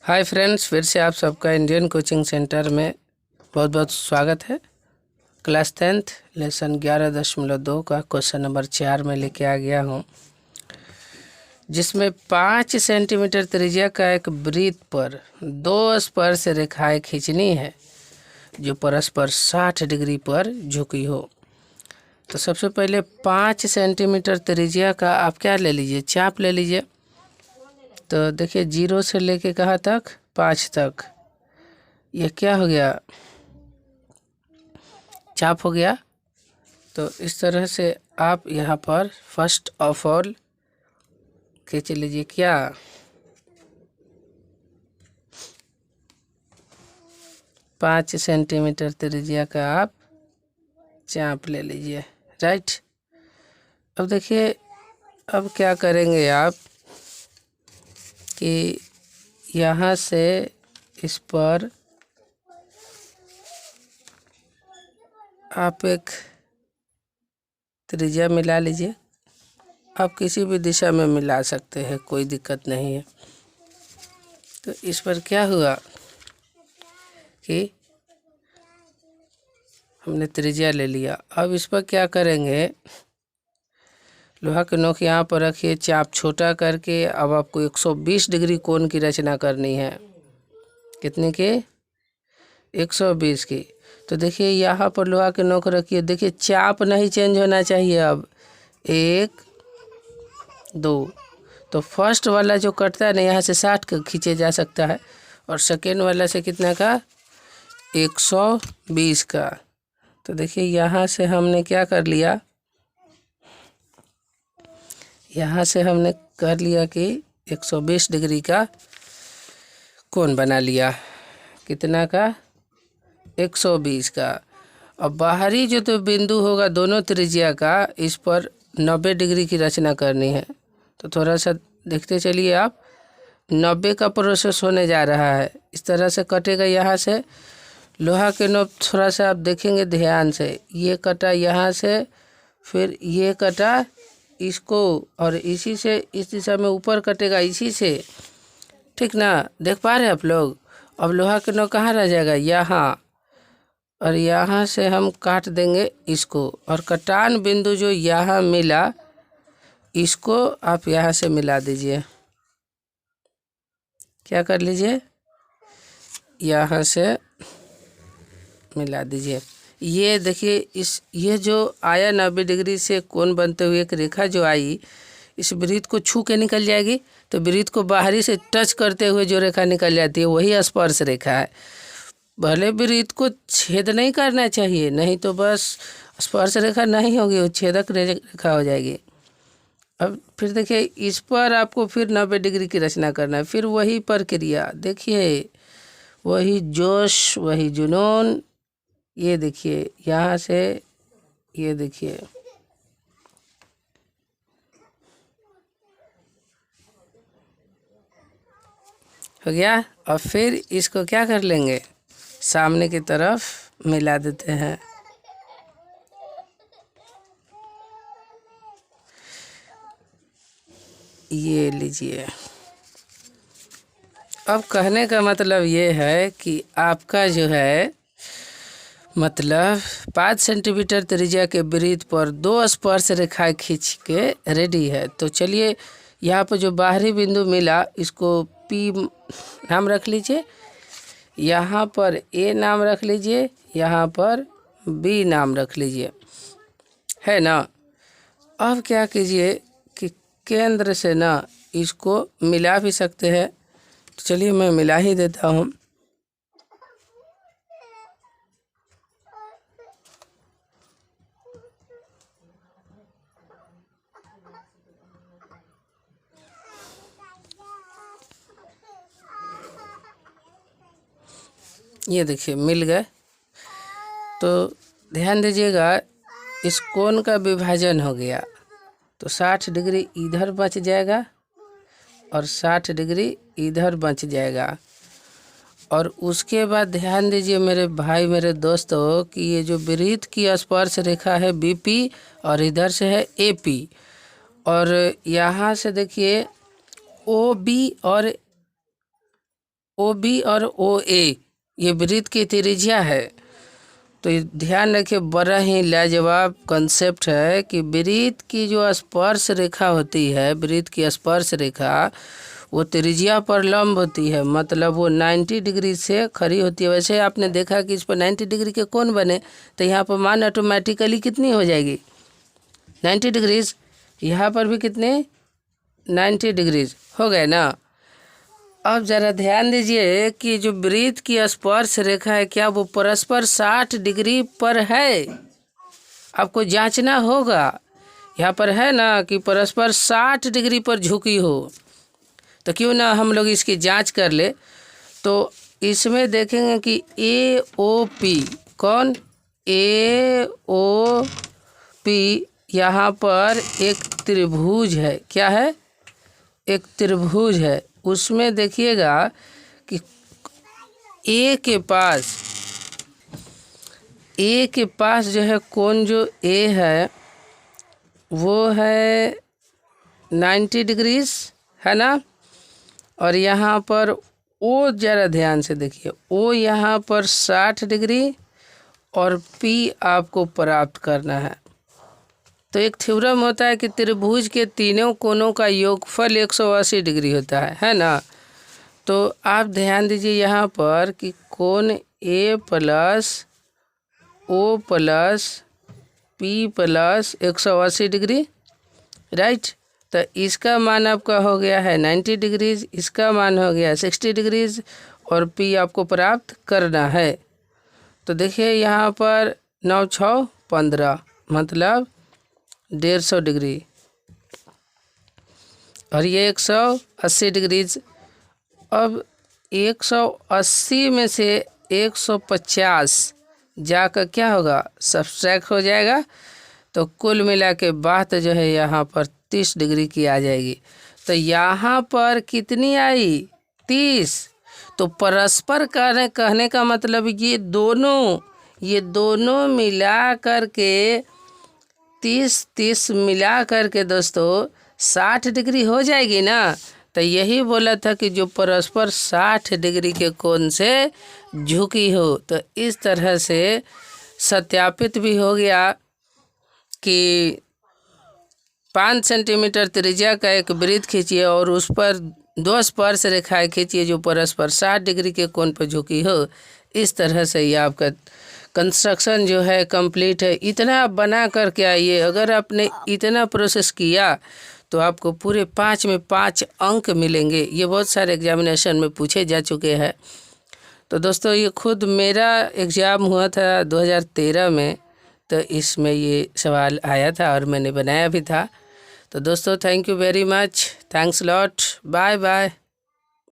Hi friends, फिर से आप सबका इंडियन कोचिंग सेंटर में बहुत बहुत स्वागत है। क्लास 10th लेसन 11.2 का क्वेश्चन नंबर 4 में लेके आ गया हूँ, जिसमें 5 सेंटीमीटर त्रिज्या का एक वृत्त पर दो स्पर्श रेखाएं खींचनी है जो परस्पर 60 डिग्री पर झुकी हो। तो सबसे पहले 5 सेंटीमीटर त्रिज्या का आप क्या ले लीजिए, चाप ले लीजिए। तो देखिए 0 से लेके कहाँ तक, 5 तक, ये क्या हो गया, चाप हो गया। तो इस तरह से आप यहाँ पर फर्स्ट ऑफ ऑल खींच लीजिए क्या, 5 सेंटीमीटर त्रिज्या का आप चाप ले लीजिए, राइट। अब देखिए, अब क्या करेंगे आप कि यहाँ से इस पर आप एक त्रिज्या मिला लीजिए। आप किसी भी दिशा में मिला सकते हैं, कोई दिक्कत नहीं है। तो इस पर क्या हुआ कि हमने त्रिज्या ले लिया। अब इस पर क्या करेंगे, लोहा की नोक यहाँ पर रखिए, चाप छोटा करके अब आपको 120 डिग्री कोण की रचना करनी है। कितने की, 120 की। तो देखिए यहाँ पर लोहा की नोक रखिए, देखिए चाप नहीं चेंज होना चाहिए। अब 1 2, तो फर्स्ट वाला जो कटता है ना, यहाँ से 60 का खींचे जा सकता है, और सेकेंड वाला से कितना का, 120 का। तो देखिए यहाँ से हमने क्या कर लिया, यहाँ से हमने कर लिया कि 120 डिग्री का कोण बना लिया। कितना का, 120 का। अब बाहरी जो तो बिंदु होगा दोनों त्रिज्या का, इस पर 90 डिग्री की रचना करनी है। तो थोड़ा सा देखते चलिए आप, 90 का प्रोसेस होने जा रहा है। इस तरह से कटेगा। यहाँ से लोहा के नोक थोड़ा सा आप देखेंगे ध्यान से, ये कटा यहाँ से, फिर ये कटा इसको, और इसी से इस दिशा में ऊपर कटेगा इसी से, ठीक ना, देख पा रहे हैं आप लोग। अब लोहा के नोक कहाँ रह जाएगा, यहाँ, और यहाँ से हम काट देंगे इसको, और कटान बिंदु जो यहाँ मिला इसको आप यहाँ से मिला दीजिए। क्या कर लीजिए, यहाँ से मिला दीजिए। ये देखिए, ये जो आया 90 डिग्री से कोण बनते हुए एक रेखा जो आई, इस वृत्त को छू के निकल जाएगी। तो वृत्त को बाहरी से टच करते हुए जो रेखा निकल जाती है वही स्पर्श रेखा है। भले वृत्त को छेद नहीं करना चाहिए, नहीं तो बस स्पर्श रेखा नहीं होगी, वो छेदक रेखा हो जाएगी। अब फिर देखिए, इस पर आपको फिर 90 डिग्री की रचना करना है। फिर वही प्रक्रिया देखिए, वही जोश, वही जुनून। ये देखिए यहाँ से, ये देखिए, हो गया। और फिर इसको क्या कर लेंगे, सामने की तरफ मिला देते हैं। ये लीजिए। अब कहने का मतलब ये है कि आपका जो है, मतलब 5 सेंटीमीटर त्रिज्या के वृत्त पर दो स्पर्श रेखाएं खींच के रेडी है। तो चलिए, यहाँ पर जो बाहरी बिंदु मिला इसको P नाम रख लीजिए, यहाँ पर A नाम रख लीजिए, यहाँ पर B नाम रख लीजिए, है ना। अब क्या कीजिए कि केंद्र से ना इसको मिला भी सकते हैं। तो चलिए मैं मिला ही देता हूँ। ये देखिए मिल गए। तो ध्यान दीजिएगा, इस कोण का विभाजन हो गया। तो 60 डिग्री इधर बच जाएगा और 60 डिग्री इधर बच जाएगा। और उसके बाद ध्यान दीजिए मेरे भाई, मेरे दोस्तों, कि ये जो वृत्त की स्पर्श रेखा है BP, और इधर से है AP, और यहाँ से देखिए OB और OB और OA ये वृत्त की त्रिज्या है। तो ये ध्यान रखिए, बड़ा ही लाजवाब कंसेप्ट है कि वृत्त की जो स्पर्श रेखा होती है, वृत्त की स्पर्श रेखा वो त्रिज्या पर लंब होती है, मतलब वो 90 डिग्री से खड़ी होती है। वैसे आपने देखा कि इस पर 90 डिग्री के कोण बने, तो यहाँ पर मान ऑटोमेटिकली कितनी हो जाएगी 90 डिग्रीज। यहाँ पर भी कितने 90 डिग्रीज हो गए ना। अब ज़रा ध्यान दीजिए कि जो वृत्त की स्पर्श रेखा है, क्या वो परस्पर 60 डिग्री पर है? आपको जांचना होगा। यहाँ पर है ना कि परस्पर 60 डिग्री पर झुकी हो, तो क्यों ना हम लोग इसकी जांच कर ले। तो इसमें देखेंगे कि AOP, कौन AOP, यहाँ पर एक त्रिभुज है। क्या है? एक त्रिभुज है। उसमें देखिएगा कि A के पास जो है कोण जो A है वो है 90 डिग्रीज, है ना। और यहाँ पर O, ज़रा ध्यान से देखिए, O यहाँ पर 60 डिग्री और P आपको प्राप्त करना है। तो एक थ्योरम होता है कि त्रिभुज के तीनों कोणों का योगफल 180 डिग्री होता है ना। तो आप ध्यान दीजिए यहाँ पर कि कोण A plus O plus P plus 180 degree, right. तो इसका मान आपका हो गया है 90 डिग्रीज, इसका मान हो गया 60 डिग्रीज और P आपको प्राप्त करना है। तो देखिए यहाँ पर 9 6 15 मतलब 150 डिग्री और ये 180 डिग्रीज। अब 180 में से 150 जाकर क्या होगा, सब्सट्रैक्ट हो जाएगा। तो कुल मिला के बात जो है यहाँ पर 30 डिग्री की आ जाएगी। तो यहाँ पर कितनी आई 30। तो परस्पर कहने का मतलब ये दोनों मिला करके 30 मिला करके दोस्तों 60 डिग्री हो जाएगी ना। तो यही बोला था कि जो परस्पर 60 डिग्री के कोण से झुकी हो। तो इस तरह से सत्यापित भी हो गया कि 5 सेंटीमीटर त्रिज्या का एक वृत्त खींचिए और उस पर 2 स्पर्श रेखाएं खींचिए जो परस्पर 60 डिग्री के कोण पर झुकी हो। इस तरह से ये आपका कंस्ट्रक्शन जो है कंप्लीट है। इतना आप बना करके आइए। अगर आपने इतना प्रोसेस किया तो आपको पूरे 5 में 5 अंक मिलेंगे। ये बहुत सारे एग्जामिनेशन में पूछे जा चुके हैं। तो दोस्तों ये खुद मेरा एग्ज़ाम हुआ था 2013 में, तो इसमें ये सवाल आया था और मैंने बनाया भी था। तो दोस्तों thank you very much, thanks lot, bye bye.